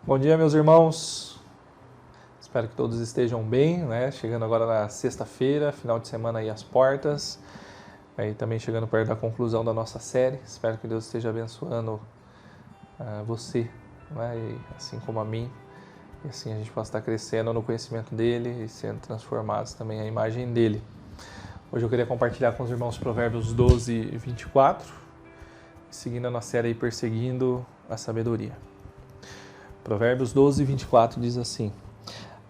Bom dia, meus irmãos. Espero que todos estejam bem, né? Chegando agora na sexta-feira, final de semana aí às portas. Aí também chegando perto da conclusão da nossa série. Espero que Deus esteja abençoando você, né? E assim como a mim. E assim a gente possa estar crescendo no conhecimento dele e sendo transformados também à imagem dele. Hoje eu queria compartilhar com os irmãos Provérbios 12 e 24, seguindo a nossa série aí Perseguindo a Sabedoria. Provérbios 12 e 24 diz assim: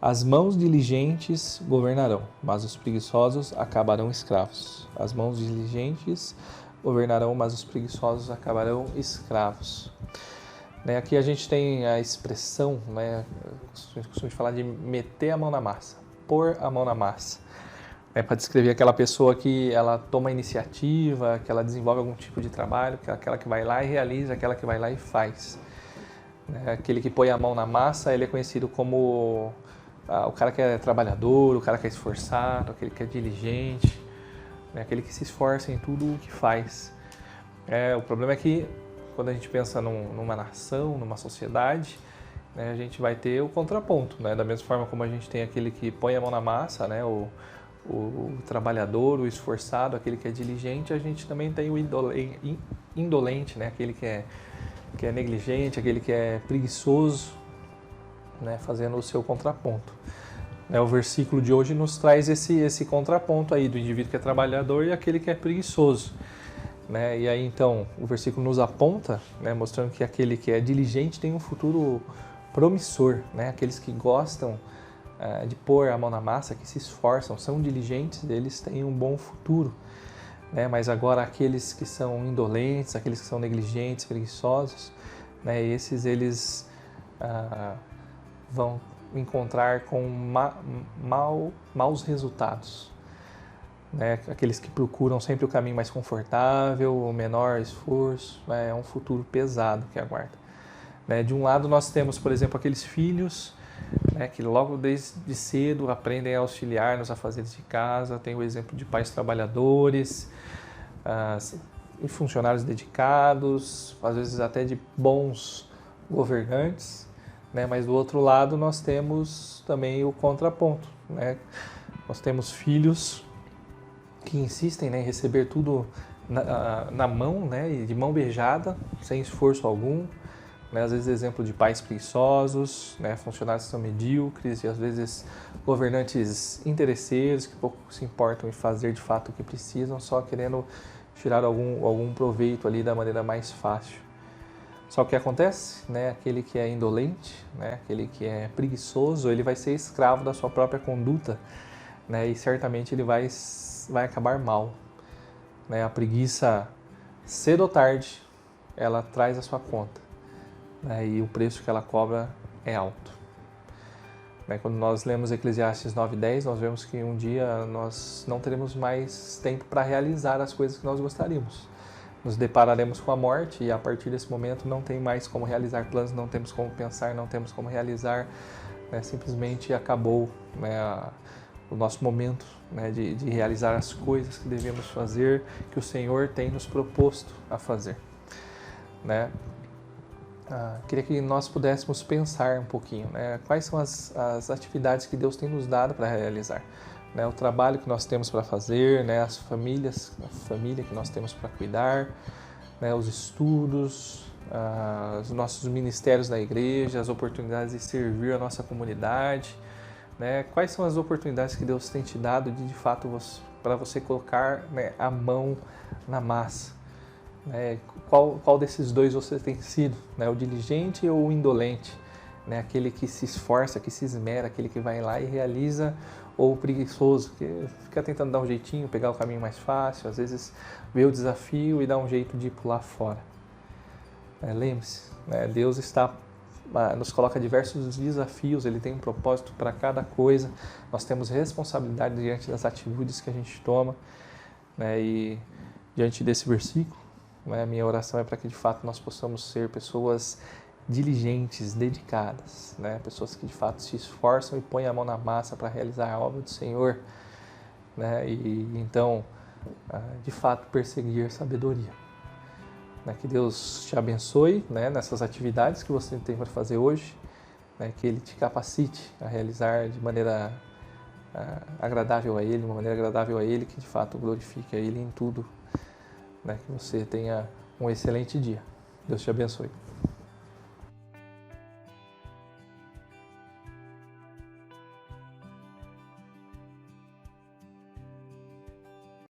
As mãos diligentes governarão, mas os preguiçosos acabarão escravos. As mãos diligentes governarão, mas os preguiçosos acabarão escravos. Aqui a gente tem a expressão, costumo falar de meter a mão na massa, pôr a mão na massa. Para descrever aquela pessoa que ela toma iniciativa, que ela desenvolve algum tipo de trabalho, que é aquela que vai lá e realiza, aquela que vai lá e faz. Aquele que põe a mão na massa, ele é conhecido como o cara que é trabalhador, o cara que é esforçado, aquele que é diligente, aquele que se esforça em tudo o que faz. O problema é que quando a gente pensa numa nação, numa sociedade, a gente vai ter o contraponto. Da mesma forma como a gente tem aquele que põe a mão na massa, o trabalhador, o esforçado, aquele que é diligente, a gente também tem o indolente, aquele que é negligente, aquele que é preguiçoso, fazendo o seu contraponto. O versículo de hoje nos traz esse contraponto aí do indivíduo que é trabalhador e aquele que é preguiçoso. E aí então o versículo nos aponta, mostrando que aquele que é diligente tem um futuro promissor, aqueles que gostam de pôr a mão na massa, que se esforçam, são diligentes, eles têm um bom futuro. Mas agora aqueles que são indolentes, aqueles que são negligentes, preguiçosos, esses eles vão encontrar com maus resultados. Aqueles que procuram sempre o caminho mais confortável, o menor esforço, é um futuro pesado que aguarda. De um lado nós temos, por exemplo, aqueles filhos que logo desde cedo aprendem a auxiliar nos afazeres de casa, tem o exemplo de pais trabalhadores, e funcionários dedicados, às vezes até de bons governantes, mas do outro lado nós temos também o contraponto. Nós temos filhos que insistem em receber tudo na mão, e de mão beijada, sem esforço algum. Às vezes exemplo de pais preguiçosos, funcionários que são medíocres e às vezes governantes interesseiros que pouco se importam em fazer de fato o que precisam, só querendo tirar algum proveito ali da maneira mais fácil. Só que o que acontece? Aquele que é indolente, aquele que é preguiçoso, ele vai ser escravo da sua própria conduta, e certamente ele vai acabar mal. A preguiça, cedo ou tarde, ela traz a sua conta. E o preço que ela cobra é alto. Quando nós lemos Eclesiastes 9:10, nós vemos que um dia nós não teremos mais tempo para realizar as coisas que nós gostaríamos. Nos depararemos com a morte e a partir desse momento não tem mais como realizar planos, não temos como pensar, não temos como realizar. Simplesmente acabou o nosso momento de realizar as coisas que devemos fazer, que o Senhor tem nos proposto a fazer. Queria que nós pudéssemos pensar um pouquinho, quais são as atividades que Deus tem nos dado para realizar, o trabalho que nós temos para fazer, a família que nós temos para cuidar, os estudos, os nossos ministérios na igreja, as oportunidades de servir a nossa comunidade, quais são as oportunidades que Deus tem te dado de fato para você colocar a mão na massa. Qual desses dois você tem sido? O diligente ou o indolente? Aquele que se esforça, que se esmera, aquele que vai lá e realiza, ou o preguiçoso, que fica tentando dar um jeitinho, pegar o caminho mais fácil, às vezes vê o desafio e dá um jeito de pular fora. Lembre-se, Deus nos coloca diversos desafios, Ele tem um propósito para cada coisa, nós temos responsabilidade diante das atitudes que a gente toma, e diante desse versículo, a minha oração é para que de fato nós possamos ser pessoas diligentes, dedicadas, pessoas que de fato se esforçam e põem a mão na massa para realizar a obra do Senhor, e então de fato perseguir sabedoria. Que Deus te abençoe nessas atividades que você tem para fazer hoje né, que Ele te capacite a realizar de maneira agradável a Ele, de uma maneira agradável a Ele, que de fato glorifique a Ele em tudo, né, que você tenha um excelente dia. Deus te abençoe.